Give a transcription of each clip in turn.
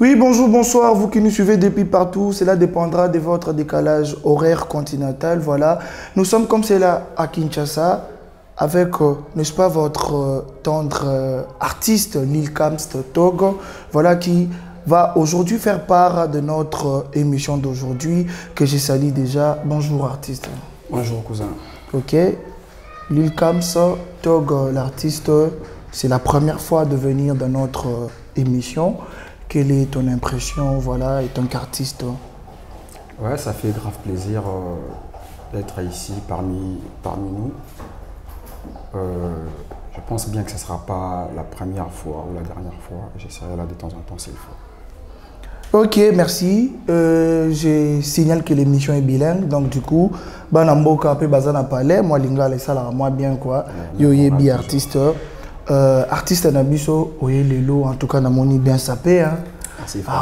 Oui, bonjour, bonsoir, vous qui nous suivez depuis partout. Cela dépendra de votre décalage horaire continental. Voilà, nous sommes comme c'est là à Kinshasa avec, n'est-ce pas, votre tendre artiste Lil Kamst Togo. Voilà qui va aujourd'hui faire part de notre émission d'aujourd'hui que je salue déjà. Bonjour artiste. Bonjour cousin. Ok, Lil Kamst Togo, l'artiste, c'est la première fois de venir dans notre émission. Quelle est ton impression, voilà, en tant qu'artiste? Ouais, ça fait grave plaisir d'être ici parmi nous. Je pense bien que ce ne sera pas la première fois ou la dernière fois. J'essaierai là de temps en temps s'il faut. Ok, merci. Je signale que l'émission est bilingue, donc du coup, Banamboka pe Bazana Palais, moi Lingala ça là, moi bien quoi. Yo yebi artiste. Artiste Nabiso, Oye Lelo, en tout cas, Namoni bien sapé. Hein.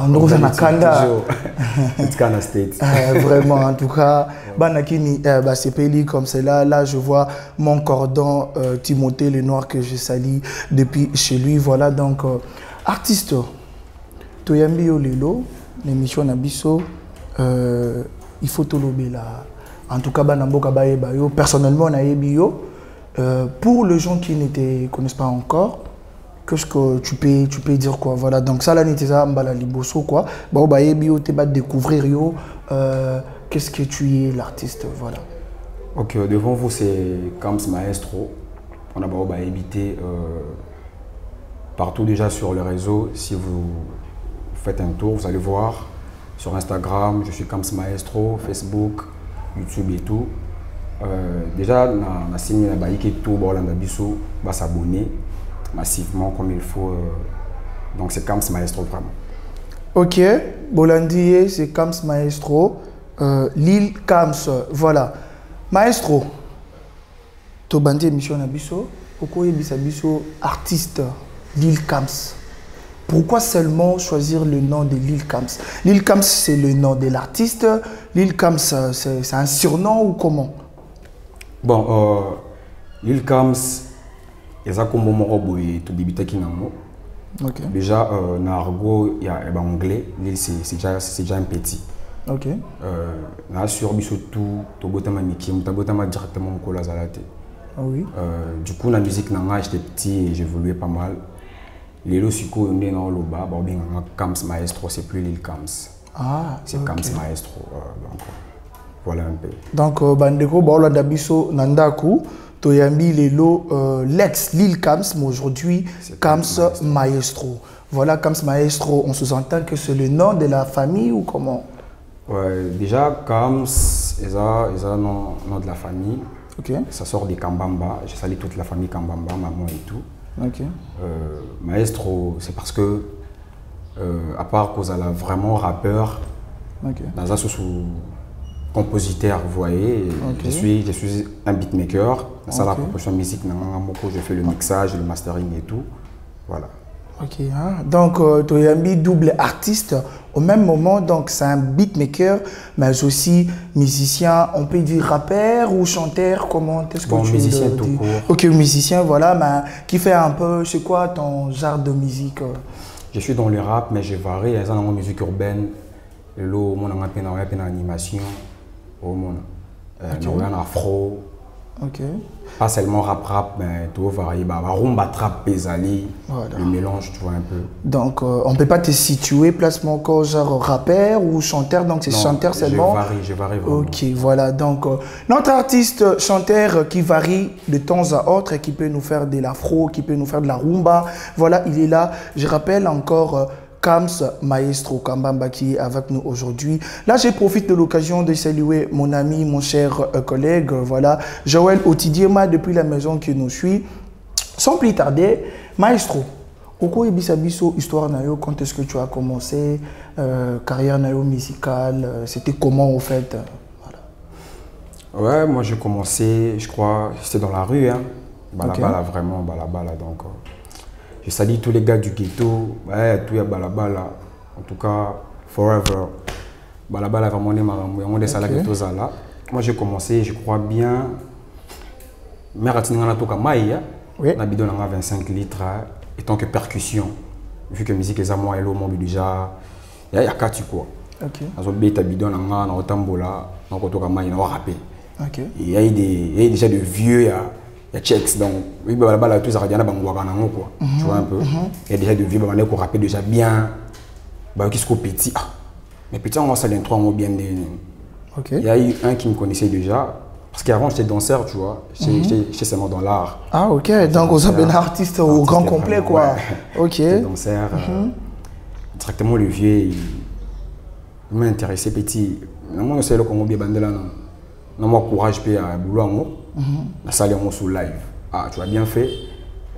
On nous a Kanda. Vraiment, en tout cas, Banakini, c'est payé comme cela. Là, je vois mon cordon Timothée le Noir que je salue depuis chez lui. Voilà, donc, artiste, Toyambi Lelo, l'émission Nabiso, il faut tout l'obéir là. En tout cas, Banamboka Baye Bayo, personnellement, on a Ebio. Pour les gens qui ne te connaissent pas encore, qu'est-ce que tu peux dire quoi? Voilà, donc ça là n'était ça mbala liboso quoi. Bah bah bio te va découvrir yo. Qu'est-ce que tu es l'artiste, voilà. Ok, devant vous c'est Kamst Maestro. On a bah habité partout déjà sur le réseau. Si vous faites un tour, vous allez voir sur Instagram, je suis Kamst Maestro, Facebook, YouTube et tout. Déjà, on a signé la baïque et tout, on va s'abonner massivement comme il faut. Donc c'est Kamst Maestro vraiment. Ok, Bolandier, c'est Kamst Maestro. Lil Kamst, voilà. Maestro, tu as bandé émission Nabiso. Pourquoi il y a artiste Lil Kamst? Pourquoi seulement choisir le nom de Lil Kamst? Lil Kamst, c'est le nom de l'artiste. Lil Kamst, c'est un surnom ou comment? Bon, Lil Kamst, il y a comme mon robot et tout bibita qui n'a pas. Déjà, dans l'argot, il y a anglais. Lil, c'est déjà un petit. Ok. Là, sur Bissotou, tu as Miki, tu as directement mon Zalate. Ah oui. Du coup, la musique, j'étais petit et j'évoluais pas mal. Les Losiko, on est dans le bas, Kamst Maestro, c'est plus Lil Kamst. Ah, c'est Kamst Maestro. Donc, voilà un peu. Donc, Bandeko, Dabiso, Nandaku, Toyambi, Lelo, l'ex Lil Kamst, mais aujourd'hui, Kamst Maestro. Voilà, Kamst Maestro, on sous-entend que c'est le nom de la famille ou comment? Ouais, déjà, Kamst, c'est le nom de la famille. Ok. Ça sort des Kambamba. J'ai salé toute la famille Kambamba, maman et tout. Ok. Maestro, c'est parce que, à part cause elle a vraiment rappeur, dans un sous compositeur, vous voyez, je suis un beatmaker, dans la composition musique, je fais le mixage, le mastering et tout, voilà. Ok, hein? Donc Toyambi double artiste au même moment, donc c'est un beatmaker, mais aussi musicien, on peut dire rappeur ou chanteur, comment est-ce que tu musicien tout court. Ok, musicien, voilà, mais qui fait un peu, c'est quoi ton genre de musique? Je suis dans le rap, mais je varie, il y a une musique urbaine, mon animation, un afro. Ok. Pas seulement rap, mais tout varié. Rumba, trap, pesali, voilà. Le mélange, tu vois un peu. Donc, on ne peut pas te situer, placement encore genre rappeur ou chanteur, donc c'est chanteur seulement. Je varie vraiment. Ok, voilà. Donc, notre artiste chanteur qui varie de temps à autre et qui peut nous faire de l'afro, qui peut nous faire de la rumba. Voilà, il est là. Je rappelle encore. Kamst Maestro Kambamba qui est avec nous aujourd'hui. Là, je profite de l'occasion de saluer mon ami, mon cher collègue, voilà, Joël Otidiema depuis la maison qui nous suit. Sans plus tarder, Maestro, Oko Ebisabiso, histoire nayo, quand est-ce que tu as commencé, carrière nayo musicale, c'était comment au fait? Voilà. Ouais, moi j'ai commencé, je crois, c'était dans la rue, hein. Balabala, vraiment, balabala, donc. Je salue tous les gars du ghetto, ouais, tout est balabala, en tout cas, forever. Balabala vraiment on est salé ghetto là. Moi j'ai commencé, je crois bien, mais ratina na toka maïa, na bidon na 25 litres, et tant que percussion. vu que musique est à moi et l'eau, déjà, il y a quatre quoi. Ok. Dans un bêta bidon, dans un tambola, dans un côté comme il y a rappé. Ok. Il y a déjà de vieux, il y a checks, donc oui, là tout ça revient à Bangouagana quoi. Tu vois un peu. Il y a déjà de vieux, bah qu'on rappelle déjà bien. Bah qu'est-ce qu'on petit ah. Mais petit on va ça l'intro on bien. Ok. Il y a eu un qui me connaissait déjà. Parce qu'avant, j'étais danseur, tu vois. J'étais seulement dans l'art. Ah, ok. Donc, vous avez un artiste au grand complet, quoi. Ouais. Ok. J'étais danseur. Directement, le vieux, il m'a intéressé petit. Moi, je sais le Congo bien bandé là. Non, moi, courage, puis à boulot, la salle est sous live. Ah, tu as bien fait.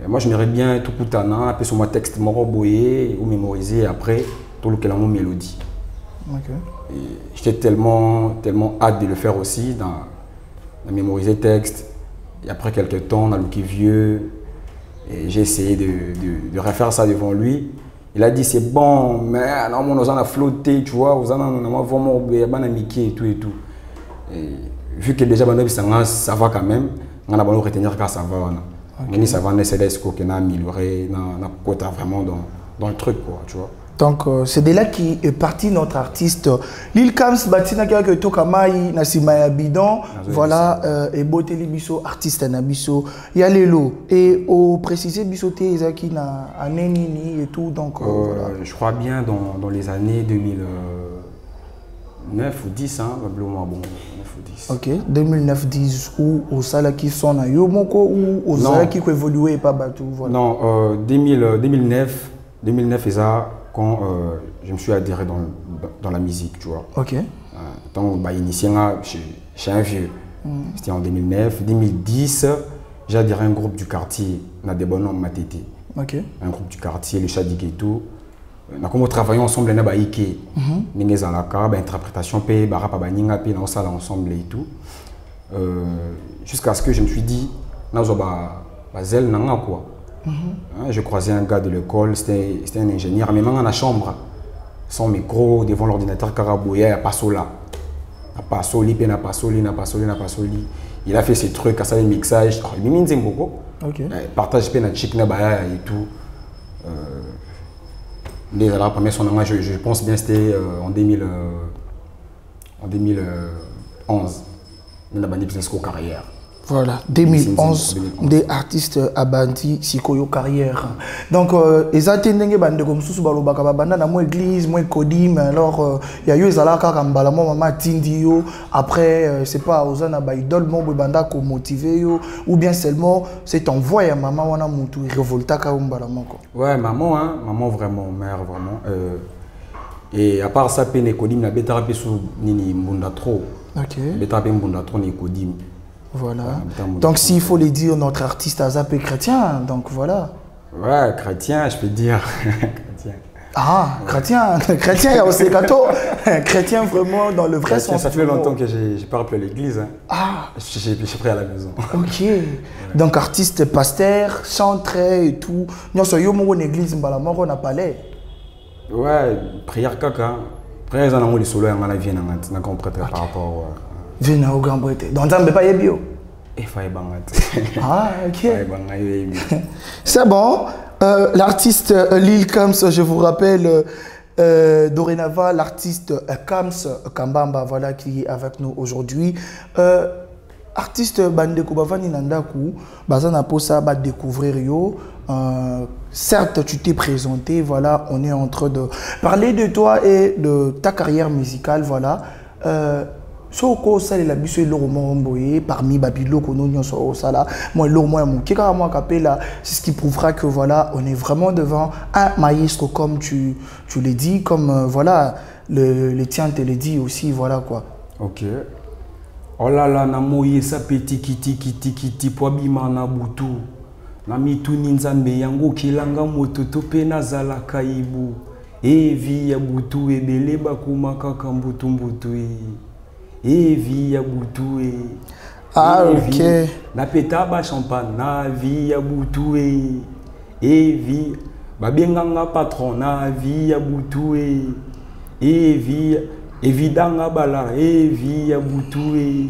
Et moi, je m'aimerais bien tout coutana, après sur mon texte, mon boyer ou mémoriser après tout le mon mélodie. Ok. J'étais tellement hâte de le faire aussi. On a mémorisé le texte, et après quelques temps, on a looké vieux, et j'ai essayé de refaire ça devant lui. Il a dit c'est bon, mais non, on a flotté, tu vois, on a vraiment et tout et tout. Et vu que déjà, ça va quand même, on a retenir que ça va. Mais ça va, c'est ce qu'on a amélioré, on a vraiment dans le truc, quoi, tu vois. Donc, c'est de là qui est parti notre artiste. Lil Kams, Batina Kaka Tokamai, Nasima Bidon, voilà, et Boteli Bisso, artiste Nabisso, Yalelo. Et au précisé Bissote, Isaki na Anenini et tout. Donc, voilà. Je crois bien dans les années 2009 ou 10, hein, probablement bon, 9 ou 10. Ok, 2009-10, ou au Salaki son à Yomoko, ou au Salaki qui évolué et pas Batou, voilà. Non, 2009, et ça. Quand je me suis adhéré dans la musique, tu vois. Ok. Donc, initié chez un vieux. C'était en 2009. 2010, j'ai adhéré à un groupe du quartier, on a des bons noms Matete. Ok. Un groupe du quartier, le Chadik et tout. On a comme travaillé ensemble, on a Ike. Nous avons interprétation, on a ça ensemble et tout. Jusqu'à ce que je me suis dit, nous avons quoi. Je croisais un gars de l'école, c'était un ingénieur, mais même dans la chambre, son micro devant l'ordinateur Karabouya, il n'y a pas là. Il a fait ses trucs, à ça les mixages. Il m'a mis beaucoup. Partage la chic et tout. La première son je pense bien c'était en 2011. Il a banni presque carrière. Voilà, 2011, des artistes abandis, Sikoyo carrière. Donc, ils attendent bande comme sous balobaka banda na mo église, mo kodim. Alors, il y a eu zalaka kambala mo mama tindio. Après, c'est pas osana ba idole mo banda ko motiver yo ou bien seulement c'est envoyé à maman wana mutu révolta ka umbala moko. Ouais, maman vraiment, mère vraiment. Et à part ça, peine kodim na betara pe sou nini mbunda trop. OK. Betara pe mbunda trop ni kodim. Voilà. Donc, s'il faut le dire, notre artiste Azap est chrétien. Donc, voilà. Ouais, chrétien, je peux dire. Chrétien. Ah, chrétien. Chrétien, il y a aussi gâteau. Chrétien, vraiment, dans le vrai sens. Ça fait longtemps que je n'ai pas rappelé l'église. Hein. Ah. J'ai pris à la maison. Ok. Donc, artiste, pasteur, chanteur et tout. Nous sommes une église, on n'a pas l'air. Ouais, prière caca. Prière, on a les solos, on a vie, on a compris par rapport. Viens au Grand Bretagne. Donc, ça ne peut pas y bio. Ah, ok. C'est bon. L'artiste Lil Kams, je vous rappelle, dorénavant, l'artiste Kams Kambamba, voilà, qui est avec nous aujourd'hui. Artiste Bandeko Bavani Nandaku, Bazana Posa va découvrir yo. Certes, tu t'es présenté, voilà, on est en train de parler de toi et de ta carrière musicale, voilà. Soko sale la biso eloko mboye parmi babilo kono nyonso sala moi eloko moi mon kika moi kapela c'est ce qui prouvera que voilà on est vraiment devant un maestro comme tu l'as dit comme voilà le tien te le dit aussi voilà quoi. OK. Oh là là na moye sa petit kiti po bima na butu na mitu ninzambe yango kilanga moto to pe nazala kaibu evi ya butu ebele bakuma kaka mbutu Evi ya butue. Ah, ok. Na peta ba champagne, na vi ya butue. Evi, ba benganga patron, na vi ya butue. Evidanga bala, evi ya butue.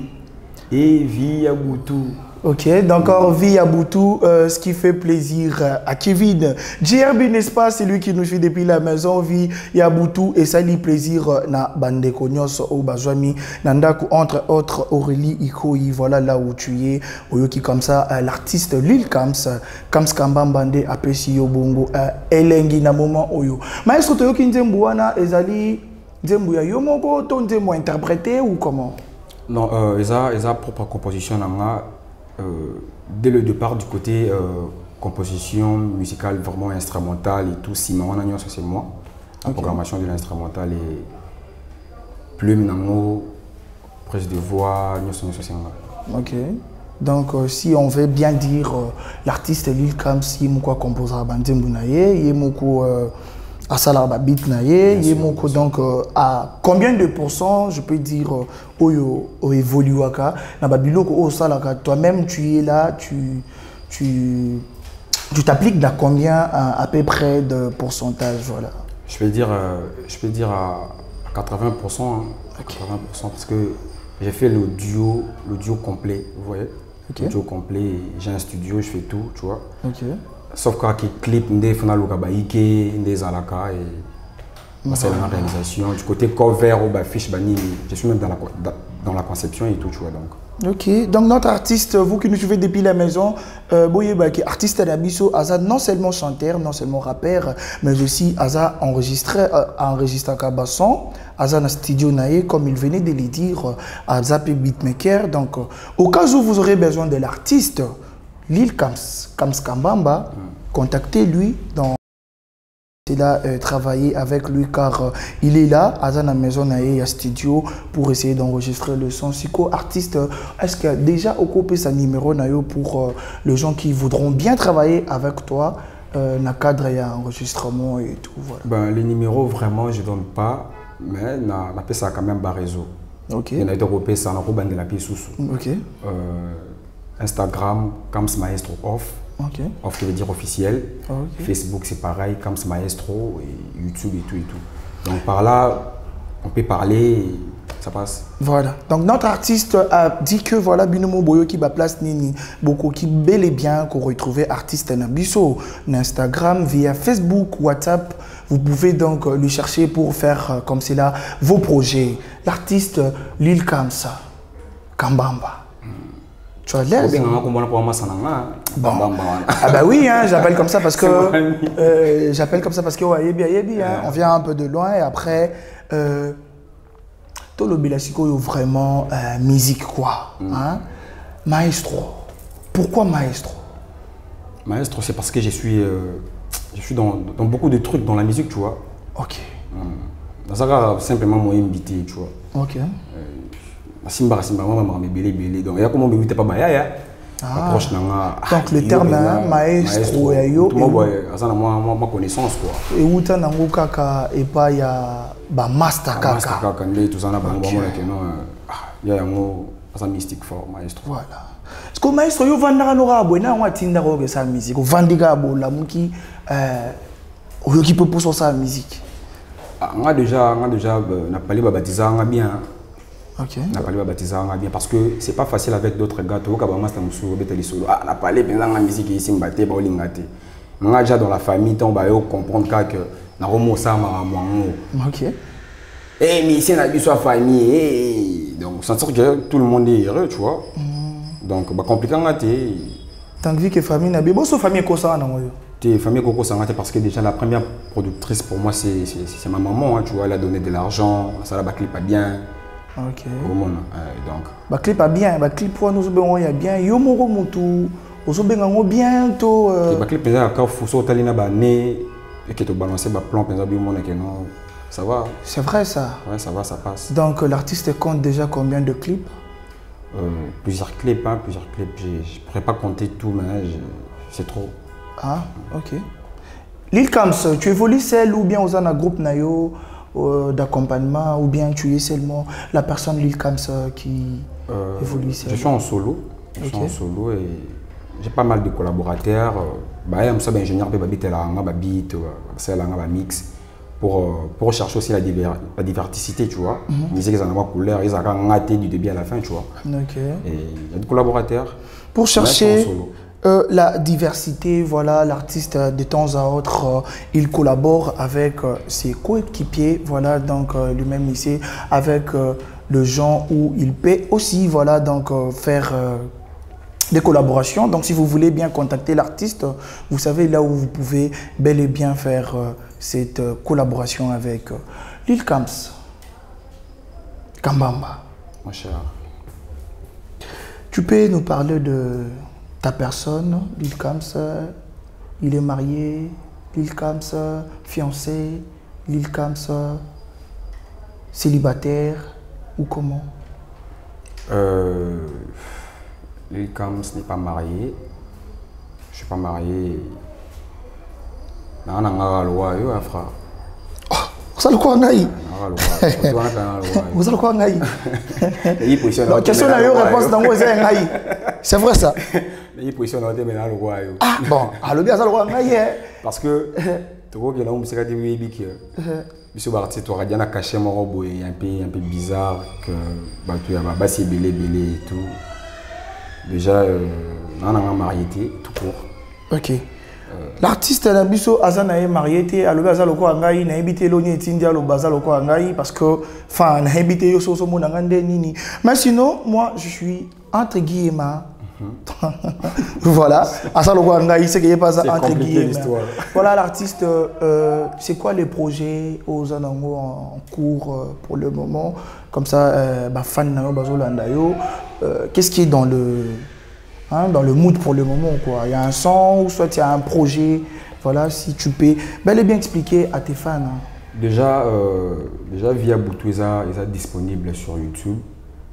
Evi ya butu. Ok, donc vie à Boutou, ce qui fait plaisir à Kevin. JRB, n'est-ce pas, c'est lui qui nous suit depuis la maison, vie à Boutou, et ça lui plaisir na bande konyos au Bajwami, Nandaku, entre autres Aurélie Ikoyi, voilà là où tu es, Oyoki comme ça, l'artiste Lil Kams Kambam Bande, Apesi Bongo, Elengi na moment Oyo. Maestro Toyoki Nzembouana, Ezali, Nzembouya Yomoko, ton Nzembo interprété ou comment? Non, esa propre composition nanga. Dès le départ du côté composition musicale vraiment instrumentale et tout, si c'est moi. La programmation de l'instrumental et plume nango, prise de voix, c'est moi. Ok. Donc si on veut bien dire l'artiste Lil Kams, il y a composera Bandembounaye, il y a Asala Babit Naye, donc à combien de pourcents je peux dire Oyo évoluaka na babiloko o salaka toi-même tu es là tu t'appliques à combien à peu près de pourcentage voilà. Je peux dire à 80%, hein, okay. 80% parce que j'ai fait le duo complet, vous voyez. Okay. Le duo complet, j'ai un studio, je fais tout, tu vois. Okay. Sauf que les clips, des alaka et c'est la réalisation. Du côté cover ou fiche bani, je suis même dans la conception et tout, tu vois donc. Ok, donc notre artiste, vous qui nous suivez depuis la maison, qui artiste d'Abisso, Aza non seulement chanteur, non seulement rappeur, mais aussi Aza enregistré Kabasson, Aza dans studio naïe, comme il venait de le dire, Aza beatmaker. Donc, au cas où vous aurez besoin de l'artiste, Lil Kams Kambamba, contactez-lui dans travailler avec lui car il est là à la maison à studio pour essayer d'enregistrer le son. Siko artiste, est-ce que déjà occupé sa numéro pour les gens qui voudront bien travailler avec toi dans le cadre et enregistrement et tout voilà. Ben, les numéros vraiment je donne pas mais on appelle ça quand même bas réseau. Ok. Il y a été ça on a de la pièce sous. Ok. Instagram, Kams Maestro Off. Okay. Off qui veut dire officiel. Okay. Facebook c'est pareil, Kams Maestro, et YouTube et tout. Donc par là, on peut parler, ça passe. Voilà. Donc notre artiste a dit que voilà, Binomo Boyo qui va place Nini, beaucoup qui bel et bien qu'on retrouve artiste Nabiso, Instagram, via Facebook, WhatsApp. Vous pouvez donc le chercher pour faire comme cela vos projets. L'artiste Lil Kams Kambamba. Tu as l'air. Bon. Ah bah oui, hein, j'appelle comme ça parce que on vient un peu de loin et après tout le Bélassico vraiment musique quoi. Hein? Maestro. Pourquoi maestro? Maestro, c'est parce que je suis dans beaucoup de trucs dans la musique, tu vois. Ok. Dans ça, simplement moi invité, tu vois. Ok. Simba maman belé donc il y a comment me pas baya approche donc le terme maestro yo ma connaissance quoi et uta nango kaka et pas ya ba master kaka ndé tout ça na bango que non ya yango ça mystique fort maestro voilà parce que maestro yo vandaka no ka bwena wa tinda ko ke sa musique vandika bo la muki oyo qui peut pousser sa musique nga déjà na parlé ba baptiser nga bien. Ok. On a parlé de baptiser bien parce que c'est pas facile avec d'autres gars. Tu vois, on a parlé de la musique ici, on a déjà dans la famille, on va comprendre que on a remonté ça à ok. Eh, mais ici, on a vu sa famille. Donc, ça sort que tout le monde est heureux, tu vois. Donc, bah compliqué à tant que famille n'a bien, bonne famille comme ça, non? Tes familles Coco Sangate parce que déjà la première productrice pour moi c'est ma maman, hein, tu vois, elle a donné de l'argent, ça la clip pas bien. Ok. Donc. Bah clip pas bien, bah clip pour nous ben y a bien, yo moro mutu, oso bengango bientôt. Bah clip déjà quand faut sauter na ba né et que tu balancer ba plan penza bi mon que non, ça va. C'est vrai ça. Ouais, ça va, ça passe. Donc l'artiste compte déjà combien de clips? Plusieurs clips, hein, plusieurs clips. Je pourrais pas compter tout, mais c'est trop. Ah, ok. Lil Kams, tu évolues seul ou bien aux un groupe nayo d'accompagnement ou bien tu es seulement la personne Lil Kams qui évolue seul? Je suis en solo. Je suis en solo et j'ai pas mal de collaborateurs. Bah, je suis ingénieur de beat, mix pour chercher aussi la diversité, tu vois. Musique, ils en ont couleur, ils ont du début à la fin, tu vois. Ok. Et il y a des collaborateurs. Pour chercher la diversité, voilà, l'artiste de temps à autre, il collabore avec ses coéquipiers, voilà, donc lui-même ici, avec le gens où il peut aussi, voilà, donc faire des collaborations. Donc si vous voulez bien contacter l'artiste, vous savez là où vous pouvez bel et bien faire cette collaboration avec Lil Camps. Kambamba. Mon cher. Tu peux nous parler de ta personne, Lil Camps? Il est marié, Lil Camps fiancé, Lil Camps célibataire ou comment? Lil Camps n'est pas marié. Je ne suis pas marié. Frère. Vous allez quoi, Ngaï? Vous allez quoi, Ngaï? Question à réponse dans vos Ngaï. C'est vrai ça? Ah bon, alors bien ça le quoi, Ngaï? Parce que tu vois que là on s'est dit que monsieur Barti tu auras déjà caché mon robot un peu bizarre que bah tu as bassé belé et tout. Déjà on a marié tout court. OK. L'artiste Nabiso Azana est marié, à l'obé Azaloko Angaï, n'a habité l'Oni Tindia, le Bazaloko Angaï, parce que, enfin, n'a habité Yoso Monangande Nini. Mais sinon, moi, je suis entre guillemets. Voilà, Azaloko Angaï, c'est qu'il n'y a pas ça entre guillemets. Voilà, l'artiste, c'est quoi les projets aux Anango en cours pour le moment? Comme ça, fan Nao Bazolandayo, qu'est-ce qui est dans le mood pour le moment, quoi. Il y a un son ou soit il y a un projet, voilà, si tu peux bel et bien expliquer à tes fans. Hein. Déjà via Boutouza, il est disponible sur YouTube.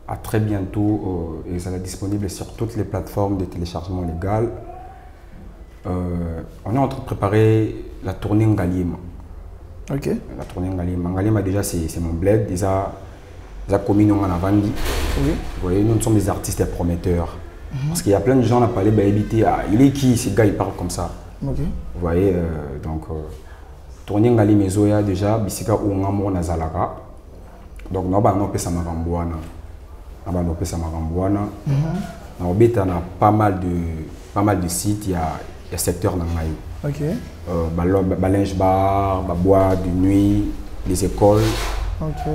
À très bientôt, il sera disponible sur toutes les plateformes de téléchargement légal. On est en train de préparer la tournée Ngalima. Ok. La tournée Ngalima. Ngalima déjà c'est mon bled, déjà commune en Avandi. Oui. Vous voyez, nous sommes des artistes prometteurs. Parce qu'il y a plein de gens qui ont parlé, il est qui ce gars, il parle comme ça. Okay. Vous voyez, donc, tourner Ngali Mezoya déjà, Bissika ou Ngamon Nazalaka. Donc, nous avons fait ça Marambouana. Nous avons fait ça Marambouana. Nous avons fait pas mal de sites, il y a secteur Nangaï. Ok. Linge bar, boîte de nuit, les écoles. Ok.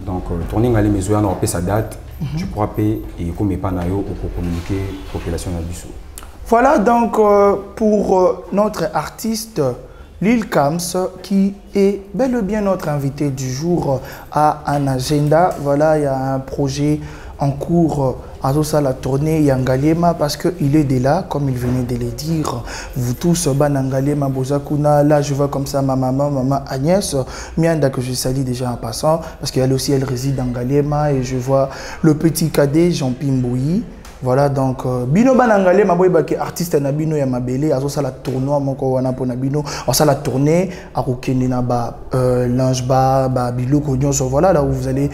Donc, tourner Ngali Mezoya, nous avons fait sa date. Tu pourras payer et comme pas pour communiquer la population d'Abisso. Voilà donc pour notre artiste Lil Camps qui est bel et bien notre invité du jour à un agenda. Voilà, il y a un projet en cours à tout ça, la tournée Yangalema parce qu'il est de là, comme il venait de le dire. Vous tous, Banangalema, Bozakuna, là je vois comme ça ma maman Agnès, Mianda que je salue déjà en passant, parce qu'elle aussi elle réside en Galema et je vois le petit cadet Jean-Pierre Mbouyi. Voilà donc bino Banangalema boy baki artiste na bino ya mabele azo sala tournoi moko wana pona bino on sala tournée à Rokende na ba linge bar ba biloko nyonso voilà là où vous allez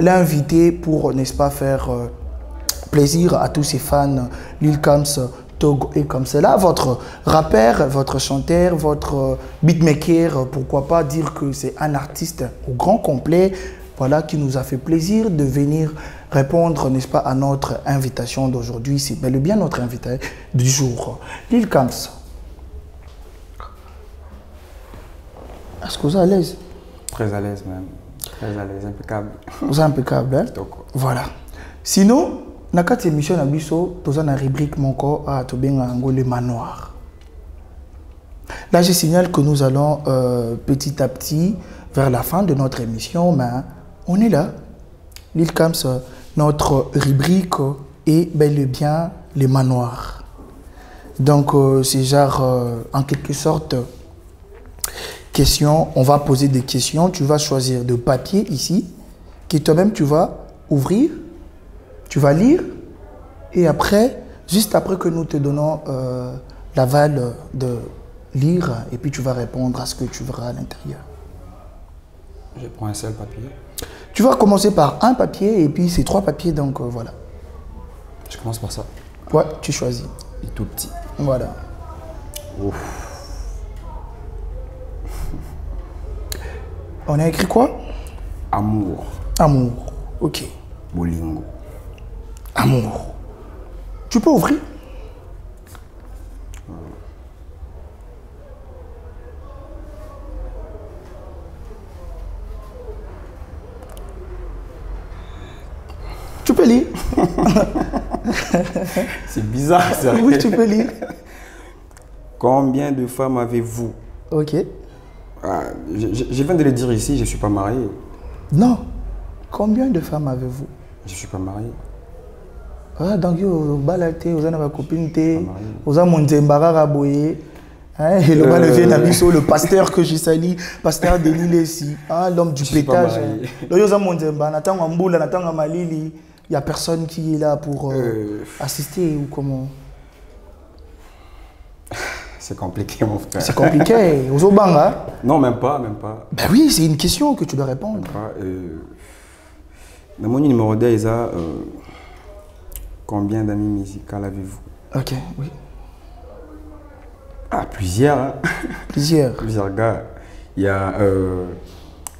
l'inviter pour n'est-ce pas faire plaisir à tous ces fans Lil Camps Togo et comme cela votre rappeur, votre chanteur, votre beatmaker, pourquoi pas dire que c'est un artiste au grand complet. Voilà, qui nous a fait plaisir de venir répondre, n'est-ce pas, à notre invitation d'aujourd'hui. C'est bel et bien notre invité du jour. Lil Camps. Est-ce que vous êtes à l'aise? Très à l'aise même. Très à l'aise, impeccable. Vous êtes impeccable, hein? Voilà. Sinon, dans cette émission, nous avons une rubrique le manoir. Là, je signale que nous allons petit à petit vers la fin de notre émission, mais on est là. Lil Camps, notre rubrique est bel et bien les manoirs. Donc, c'est genre, en quelque sorte, question, on va poser des questions. Tu vas choisir de papier ici, que toi-même tu vas ouvrir, tu vas lire, et après, juste après que nous te donnons l'aval de lire, et puis tu vas répondre à ce que tu verras à l'intérieur. Je prends un seul papier. Tu vas commencer par un papier et puis c'est 3 papiers, donc voilà. Je commence par ça. Ouais, tu choisis. Il est tout petit. Voilà. Ouf. On a écrit quoi? Amour. Amour, ok. Bolingo. Amour. Tu peux ouvrir. Tu peux lire. C'est bizarre, ça. Oui, tu peux lire. Combien de femmes avez-vous? Ok. Ah, je viens de le dire ici, je ne suis pas marié. Non. Combien de femmes avez-vous? Je ne suis pas marié. Ah, donc, vous avez une copine, vous avez mon zembara boye. Et le pasteur que j'ai sali, pasteur Denis ici, l'homme du pétage. Il n'y a personne qui est là pour assister ou comment? C'est compliqué, mon frère. C'est compliqué. Aux Obanga? Non, même pas, même pas. Ben oui, c'est une question que tu dois répondre. Même pas. Dans mon numéro 10, combien d'amis musicaux avez-vous? Ok, oui. Ah, plusieurs. Hein? Plusieurs. Plusieurs gars. Il y a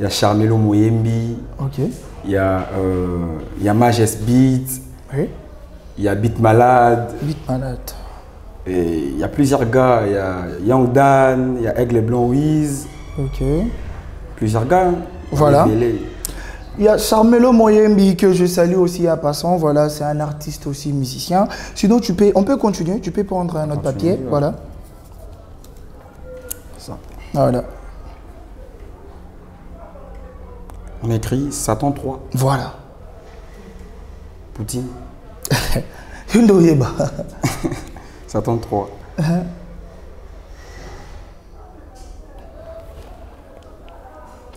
Charmelo Moyembi. Ok. Il y a Majes Beat. Oui. Il y a Beat Malade. Beat Malade. Et il y a plusieurs gars. Il y a Young Dan, il y a Aigle Blanc Wiz. Ok. Plusieurs gars. Hein? Voilà. Il y a Charmelo Moyembi que je salue aussi à passant. Voilà, c'est un artiste aussi musicien. Sinon, on peut continuer. Tu peux prendre un autre papier. Ouais. Voilà. Ça. Voilà. On écrit Satan 3. Voilà. Poutine. Yundoyeba. Satan 3.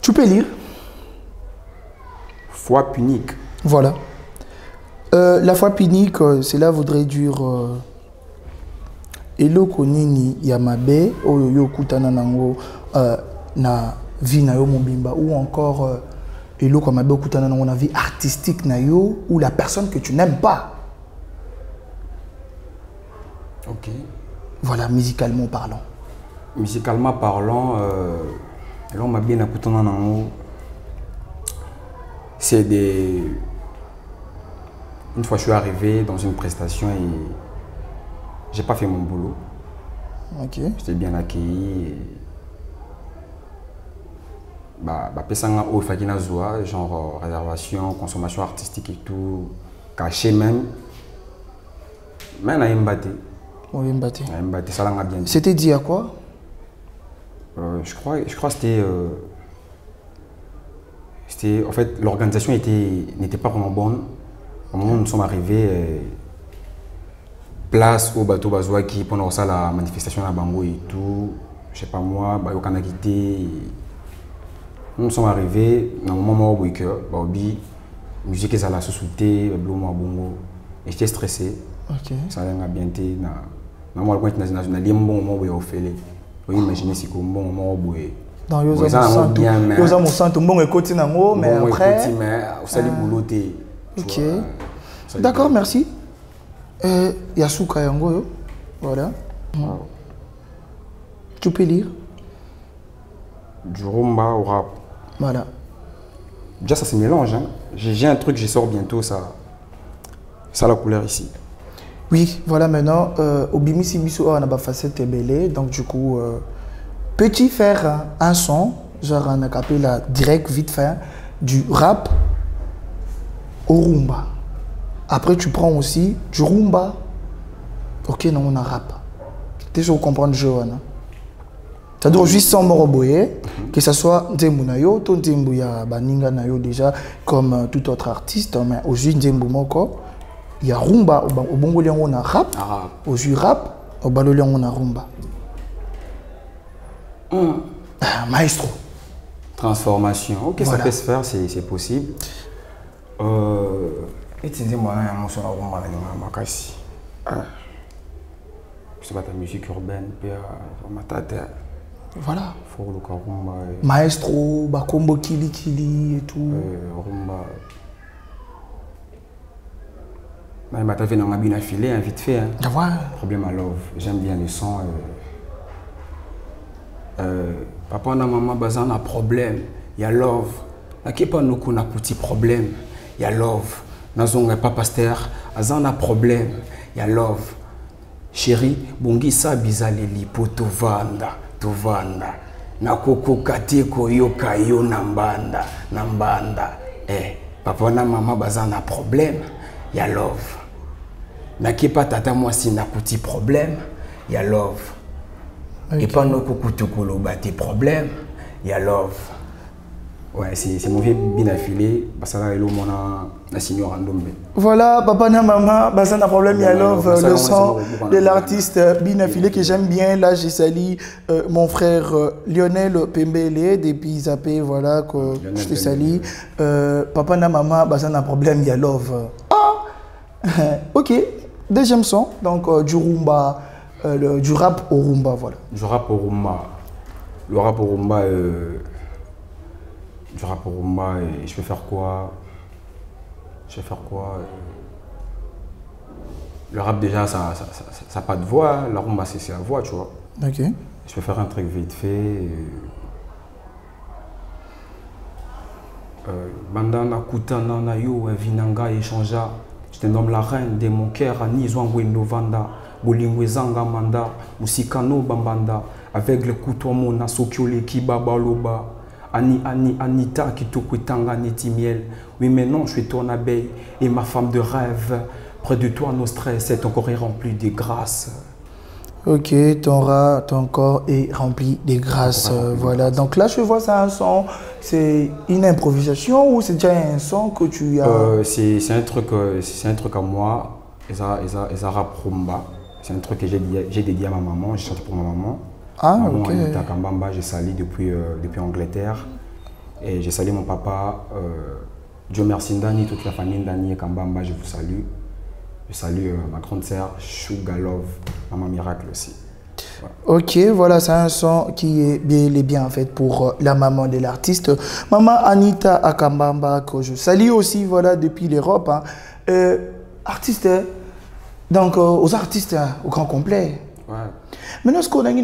Tu peux lire. Foi punique. Voilà. La foi punique, cela voudrait dire eloko nini yamabe oyo yokutana nango na vie na yo mobimba ou encore eloko yamabe okutana nango na vie artistique na yo ou la personne que tu n'aimes pas. Ok. Voilà, musicalement parlant. Musicalement parlant, eloko mabe nakutana nango c'est des... Une fois je suis arrivé dans une prestation et j'ai pas fait mon boulot. Ok. J'étais bien accueilli. Pesanga au Fakina Zoa, genre réservation, consommation artistique et tout, caché même. Mais on a mbatté. On a mbatté. On a mbatté, ça l'a bien dit. C'était dit à quoi? Je crois que c'était... En fait, l'organisation n'était pas vraiment bonne. Au moment où nous sommes arrivés, place au bateau Bazouaki pendant ça la manifestation à Bango et tout, je sais pas moi, Bayokan a quitté. Nous sommes arrivés, dans le moment où Baobi, musique est à la société, Blomo à Bongo, et j'étais stressé. Ok. Ça a bien été. Normalement, quand on a dit bon moment où il a fait, vous imaginez si c'est un bon moment où dans Yosa Monsanto, bon écoute nango, mais après. Ok. D'accord, merci. Yasuka Yango, voilà. Tu peux lire. Du rumba au rap. Voilà. Déjà, ça se mélange. Hein. J'ai un truc, je sors bientôt, ça a la couleur ici. Oui, voilà maintenant. Au Bimisi Biso, on a pas facette belé, donc du coup. Peux-tu faire un son, genre un acapella direct, vite fait, du rap au rumba? Après, tu prends aussi du rumba. Ok, non, on a rap. Déjà, vous comprenez le jeu, hein? C'est-à-dire, juste sans moroboye, que ce soit Nzembu Nayo, ton Nzembu ya Baninga Nayo déjà, comme tout autre artiste, mais aujourd'hui, Nzembu Moko, il y a rumba, au Bongo Liang, on a rap, aujourd'hui rap, au Balo Liang, on a rumba. Maestro. Transformation. Ok, voilà. Ça peut se faire, c'est possible. Et tu dis, moi, je suis je sais pas, ta musique urbaine, ma tête. Voilà. Maestro, Bakombo Kili Kili et tout. Rumba. Ma tête fait dans ma bine affilée, vite fait. Hein. Ouais. Problème à love. J'aime bien les sons. Papa et maman, bazan a problème. Il y a love. La kepa nous a petit problème. Il y a love. Nazon pas pasteur. Azan a problème. ya love. Chérie, bongisa bizaleli po tovanda, tovanda. Nakoko kateko yoka yo nambanda, nambanda. Papa na maman baza na problème, ya love. Nakepa tata moi si na kuti problème, ya love. Okay. Et pas no kukutukolo ba tes problèmes, ya love. Ouais, c'est mon vieux bien affilé, parce que là, il a signé Randombe. Voilà, papa et maman, bazan a problème, il love le son de l'artiste bien affilé que j'aime bien. Là, j'ai sali mon frère Lionel Pembele, depuis Zappé, voilà, que je te sali. Papa et maman, bazan a problème, il love. Ah, ok, deuxième son, donc du rumba, du rap au rumba, voilà. Du rap au rumba. Le rap au rumba. Du rap au rumba et je vais faire quoi? Je vais faire quoi? Le rap déjà ça n'a pas de voix, la rumba c'est la voix, tu vois. Ok. Je vais faire un truc vite fait. Bandana kutana na yo vinanga échangea. Je te nomme la reine de mon cœur, Ani Zwangwendo Vanda, Bolingwe Zanga Manda, Musikano Bambanda, avec le couteau mona Sokiole Kibaba Loba. Anita qui Kitokutanga Nitimiel. Oui, maintenant je suis ton abeille et ma femme de rêve. Près de toi, nos stress est ton corps est rempli de grâce. Ok, ton corps est rempli de grâce. Voilà, donc là je vois ça un son. C'est une improvisation ou c'est déjà un son que tu as. C'est un truc à moi. Eza rap rumba. C'est un truc que j'ai dédié à ma maman. J'ai chanté pour ma maman. Ah, maman, ok. Anita Kambamba, j'ai sali depuis Angleterre. Et j'ai sali mon papa. Dieu merci Ndani, toute la famille Ndani et Kambamba, je vous salue. Je salue ma grande sœur, Sugar Love, Maman Miracle aussi. Voilà. Ok, voilà, c'est un son qui est bien en fait pour la maman de l'artiste. Maman Anita Akambamba, que je salue aussi, voilà, depuis l'Europe. Hein. Artiste, donc aux artistes au grand complet. Ouais. Maintenant, ce qu'on a dit,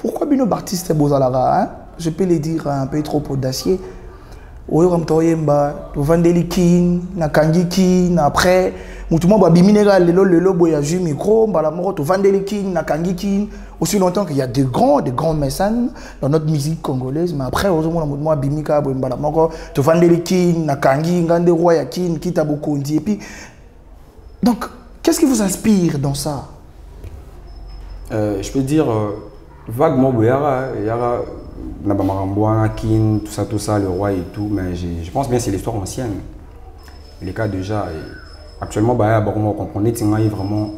pourquoi bien artistes Bozalara, hein? Je peux le dire un peu trop audacieux. Vandelikin, na kangikin, après, mutumo ba biminéral le boya ju micro, mbala moro to vandelikin, na kangikin, aussi longtemps qu'il y a de grands mécènes dans notre musique congolaise, mais après, aux hommes, moi bimika, mbala moro to vandelikin, na kangi, ngande royakin, kita bokondi, et puis, donc, qu'est-ce qui vous inspire dans ça? Je peux dire vaguement, il y a Nabamaramboana, Kin, tout ça, le roi et tout, mais je pense bien que c'est l'histoire ancienne. Les cas déjà, actuellement, on comprenait que c'est vraiment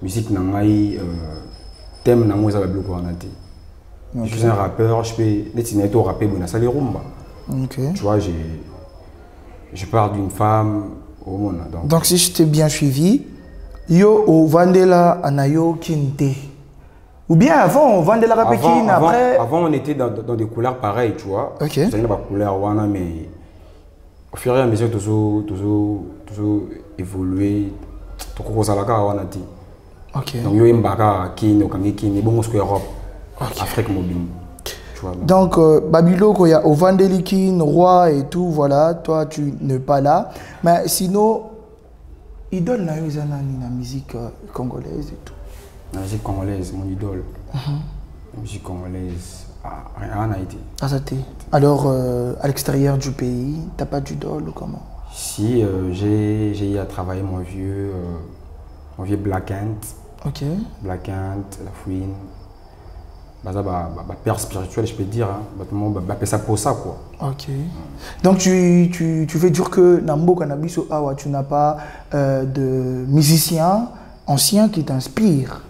musique, thème, je suis un rappeur, je peux rapper, ça les rumba. Tu vois, je parle d'une femme au monde. Donc si je t'ai bien suivi, yo au Vandela Anayo Kinte. Ou bien avant, on vendait la rapékine, après... Avant, on était dans des couleurs pareilles, tu vois. Ok. Vous savez, pas couleur, mais au fur et à mesure, toujours évolué. Ok. Donc, il y a Mbaka, Kin, Okangi, Kin, et bon, Europe, Afrique mobile. Donc, Babylone, il y a au Vandelikin, Roi et tout, voilà, toi, tu n'es pas là. Mais sinon, idole, na la musique congolaise et tout. La musique congolaise, mon idole. La musique congolaise, rien n'a été. Alors, à l'extérieur du pays, t'as pas d'idole ou comment? Si, j'ai eu à travailler mon vieux Black Ant. Ok. Black Ant, La Fouine. Père spirituel, je peux dire. Hein. Ça pour ça, quoi. Ok. Donc, tu veux dire que Nambo Kanabiso Awa, tu n'as pas de musicien ancien qui t'inspire?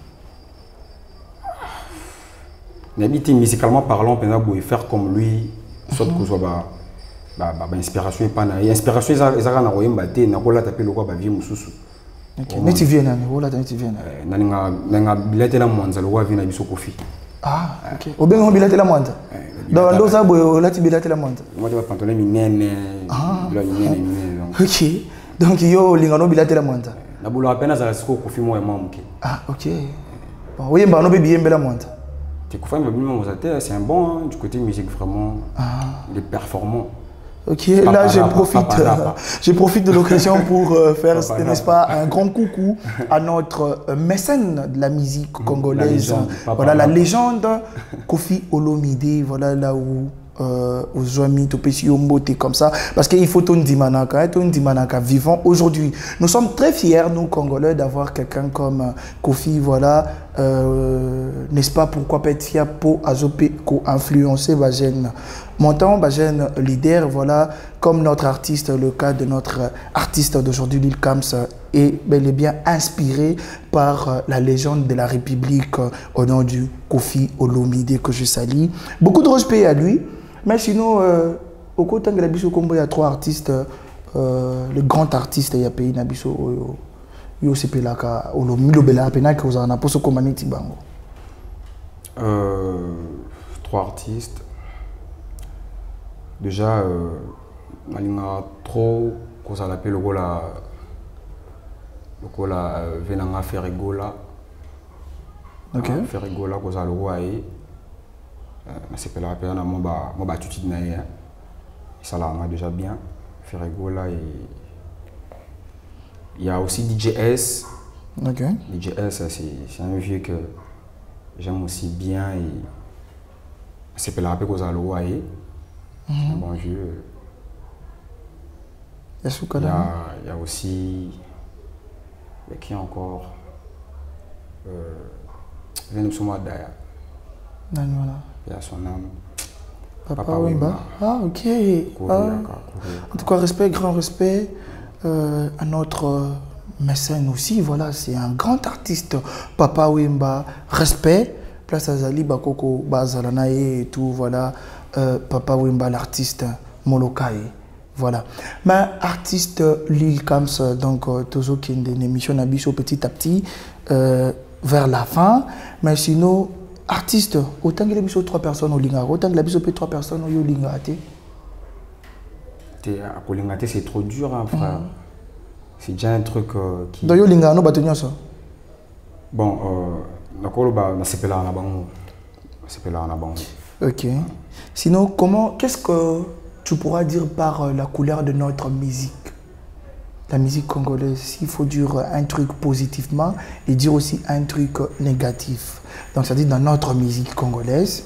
Musicalement parlant, on peut faire comme lui, soit que ce soit inspiration et pas inspiration, ils ont battu, na kola tapé le quoi ba vie mususu. OK. Mais tu viens là, tu viens. Na bilate la mwanza le vient na biso kofi. Ah, OK. Au bien on bilate la mwanza. Dans l'osa boy là tu bilate la mwanza. Moi je vais pantalon minene. Là minene. OK. Donc yo lingano bilate la mwanza. Na bolo apena za siko kofi moi mamuke. Ah, OK. Bon, oui, bah no be biyembe la mwanza. C'est un bon, hein, du côté musique vraiment, il est performant. Ok, là je profite de l'occasion pour faire, n'est-ce pas, un grand coucou à notre mécène de la musique congolaise. Voilà, la légende Koffi Olomide, voilà là où aux amis, comme ça, parce qu'il faut Tondi Manaka vivant aujourd'hui. Nous sommes très fiers, nous Congolais, d'avoir quelqu'un comme Koffi, voilà, n'est-ce pas, pourquoi pas être fier pour Azopé, influencer Bajen. Montant, Bajen leader, voilà, comme notre artiste, le cas de notre artiste d'aujourd'hui, Lil Kams, est bel et bien inspiré par la légende de la République au nom du Koffi Olomide que je salue. Beaucoup de respect à lui. Mais sinon, au côté de Nabiso Combo, il y a 3 artistes. Le grand artiste, il y a pays Nabiso, il y a aussi Pelaka, Olomilo Bela, Penaka, vous en avez pas ce commandé Tibango. 3 artistes. Déjà, on a trop, qu'on l'appelle le Gola, Venanga Ferrigola. Ok. Ferrigola, qu'on a le Roaé. C'est que la personne a battu ça là on a déjà bien Ferrigola et il y a aussi DJS. Ok. DJS c'est un vieux que j'aime aussi bien et c'est que la personne a le roi et un bon vieux. Il y a aussi qui encore Venus Daya. Voilà. Il y a son âme. Papa Wemba. Ah, ok. En tout cas, respect, grand respect à notre mécène aussi. Voilà, c'est un grand artiste. Papa Wemba. Respect. Place Azali, Bakoko, Bazalanae et tout. Voilà. Papa Wemba, l'artiste Molokae. Voilà. Mais artiste Lil Kams, donc, toujours qui est une émission Nabiso petit à petit, vers la fin. Mais sinon, artiste, autant que les 3 personnes au Linga, autant que les 3 personnes au Linga. Pour Linga, c'est trop dur, hein, frère. C'est déjà un truc qui. Donc, Linga, nous battons ça. Bon, c'est là en avant. Ok. Sinon, qu'est-ce que tu pourras dire par la couleur de notre musique? La musique congolaise, il faut dire un truc positivement et dire aussi un truc négatif. Donc, c'est-à-dire dans notre musique congolaise,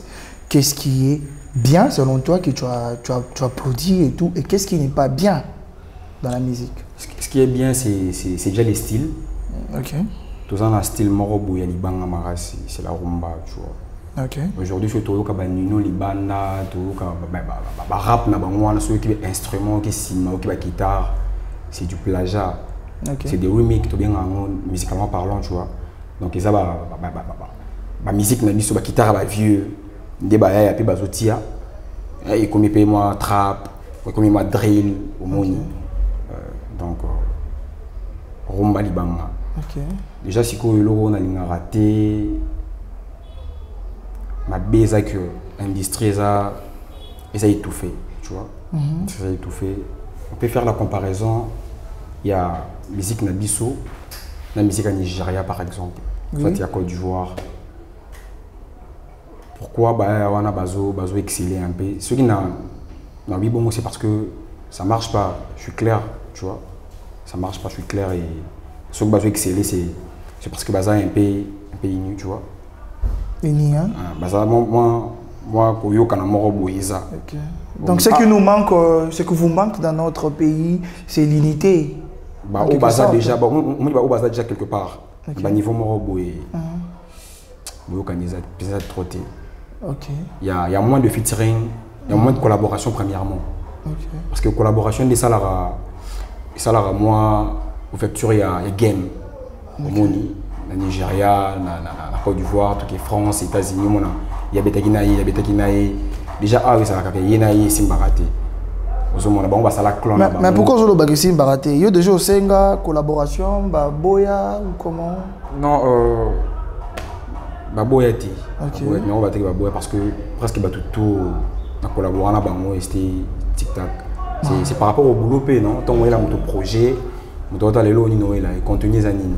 qu'est-ce qui est bien selon toi que tu as produit et tout, et qu'est-ce qui n'est pas bien dans la musique? Ce qui est bien, c'est déjà les styles. Ok. Tout ça, le style Morobo, Yalibanga Marasi, c'est la rumba, tu vois. Ok. Aujourd'hui, je suis tout le Nino, Libanda, tout le rap, ceux qui ont instruments, qui sont qui guitare. C'est du plagiat. Okay. C'est des remakes, musicalement parlant, tu vois. Donc, ils ont la musique, la guitare, vieux, des bails, et puis bazotia. Et comme moi trap, comme moi drill, au monde. Donc, rumba libanga. Déjà, si on a raté, ma baise que l'industrie a étouffé, tu vois. Ça a étouffé. On peut faire la comparaison. Il y a la musique Nabiso, la musique à Nigeria par exemple, soit il y a Côte d'Ivoire. Pourquoi on a bazo excellé un peu? Ceux qui n'ont oui bon c'est parce que ça marche pas. Je suis clair, tu vois. Ça marche pas, je suis clair et ceux qui bazo excellé c'est parce que baza est un peu inu, tu vois. Inu hein? Baza moi koyo kana moro boiza. Donc ce qui nous manque, ce que vous manque dans notre pays, c'est l'unité. Au Baza déjà, au Baza déjà quelque part. Niveau Morobo et il y a moins de featuring, il y a moins de collaboration premièrement. Parce que collaboration des salariés, moi, ouverture il y a game. Au Moni, la Nigeria, la Côte d'Ivoire, tout qui est France, États-Unis, il y a Betakinaï. Déjà, ça a été Simbarate. Mais pourquoi je le Simbarate? Il y a déjà une collaboration, Boya ou comment? Non, Boya. Mais on va dire Boya parce que presque tout en collaborant avec c'était tic-tac. C'est par rapport au boulot, non? Tant qu'on a un projet, on doit aller là, contenu Zanine.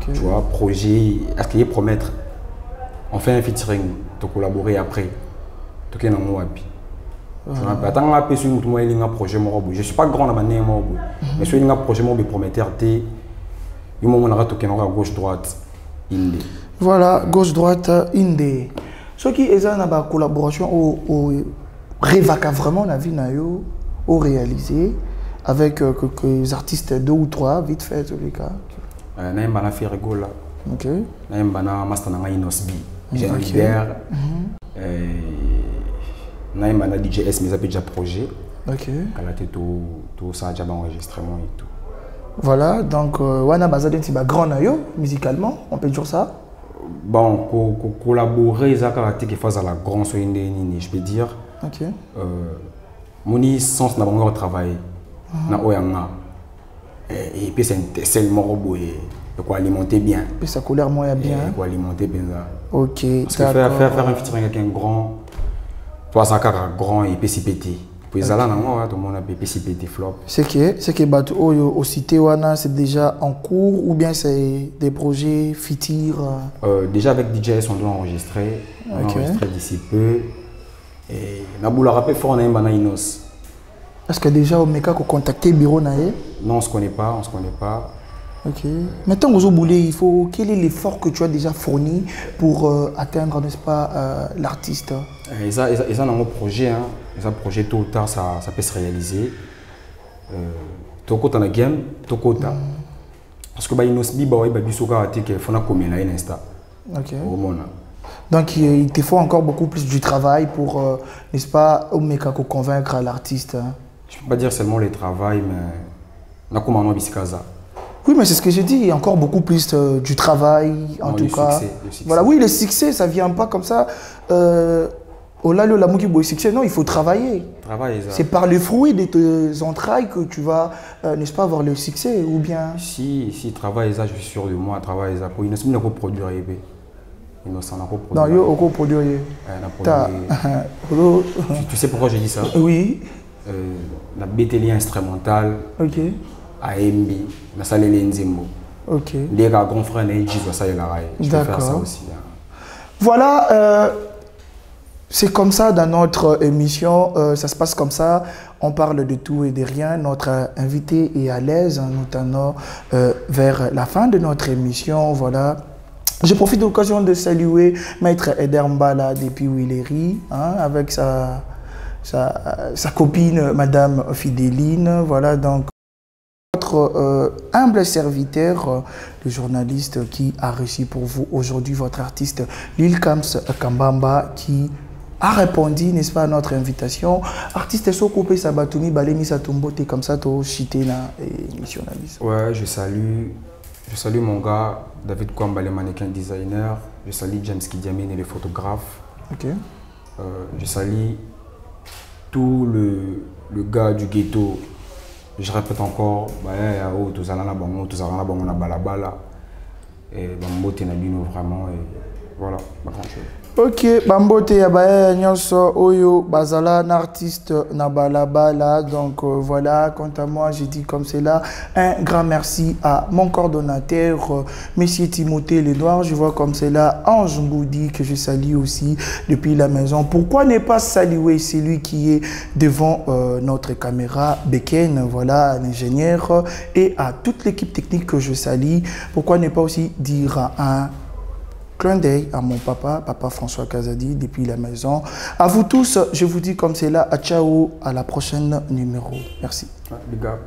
Tu vois, projet, est-ce qu'il y a promettre? On fait un featuring, de collaborer après. Tout est dans mon happy. Attends, un projet, je ne suis pas grand dans ma nez, mais je suis un projet prometteur. Il y a gauche-droite, indé. Voilà, gauche-droite, indé. Ce qui est une collaboration au Revaka vraiment la vie au réalisé avec quelques artistes, 2 ou 3, vite fait tous les cas. Naïm fait rigolo. Ok. Naïm master nanga Inosbi. J'ai un leader. Naïm DJS mais ça déjà projet. Ok. Tout ça déjà enregistrement et tout. Voilà, donc wana bazadin ti ba grand nayo musicalement, on peut dire ça. Bon, collaborer ça caractère qui fasse à la grande je peux dire. Ok. Mon sens n'a pas encore travaillé. Na oyanga. Et puis c'est seulement robot et quoi alimenter bien. Puis ça couleur moins bien. Quoi alimenter bien ça. Ok. Parce que faire un featuring avec un grand, toi ça caractère grand et puis pété. Puis ça là tout le monde a pété flop. C'est que bateau au cité wana c'est déjà en cours ou bien c'est des projets futurs. Déjà avec DJS on doit enregistrer. On enregistrer d'ici peu. Et na boula rappel fort na Inos. Est-ce que déjà au Meka qu'on contacté bureau naé? Non, on se connaît pas. Ok. Maintenant aux boulé, il faut quel est l'effort que tu as déjà fourni pour atteindre, n'est-ce pas, l'artiste? Et ça dans mon projet, hein. Et projet tôt ou tard ça peut se réaliser. Toko dans la game, toko tard. Parce que bah Inosbi bah ouais bah bisoka a dit qu'il faut na commun là insta. Ok. Au monde. Donc il te faut encore beaucoup plus du travail pour, n'est-ce pas, au Meka qu'on convaincre l'artiste. Je ne peux pas dire seulement le travail, mais on a bisikaza. Oui, mais c'est ce que j'ai dit, il y a encore beaucoup plus du travail, en tout cas. Le succès. Voilà, oui, le succès, ça ne vient pas comme ça. Au-delà de l'amour qui succès, non, il faut travailler. C'est par le fruit de tes entrailles que tu vas, n'est-ce pas, avoir le succès, ou bien... Si travail, ça, je suis sûr de moi, travail, ça, pour une semaine, on peut produire. Non, il faut produire. Tu sais pourquoi je dis ça? Oui. La BTL instrumentale. Ok. AMB, la salle Lenzembo. Ok. Les gars, grand frère, je peux faire ça aussi. Voilà, c'est comme ça dans notre émission, ça se passe comme ça. On parle de tout et de rien. Notre invité est à l'aise, notamment vers la fin de notre émission. Voilà. Je profite de l'occasion de saluer Maître Eder Mbala depuis Willery, hein, avec sa copine, Madame Fidéline. Voilà, donc votre humble serviteur, le journaliste qui a reçu pour vous aujourd'hui votre artiste Lil Kams Kambamba qui a répondu, n'est-ce pas, à notre invitation. Artiste Sokopé Sabatoumi, Balemi Satombote, comme ça, tu chité na émissionnaliste. Ouais, je salue mon gars David Kwamba, le mannequin designer. Je salue James Kidiamine, le photographe. Ok. Je salue tout le gars du ghetto. Je répète encore, tous allons na balabala. Et Bambote Nabino vraiment, et voilà, ma grande chose. Ok, Bambote Yabaye Nyonso Oyo Bazala, un artiste Nabalabala. Donc voilà, quant à moi, j'ai dit comme c'est là. Un grand merci à mon coordonnateur, Monsieur Timothée Lenoir. Je vois comme c'est là Ange Mboudi que je salue aussi depuis la maison. Pourquoi ne pas saluer celui qui est devant notre caméra, Beken, voilà, l'ingénieur, et à toute l'équipe technique que je salue. Pourquoi ne pas aussi dire à un clin d'œil à mon papa François Kazadi depuis la maison. À vous tous, je vous dis comme c'est là, à ciao, à la prochaine numéro. Merci. Big up.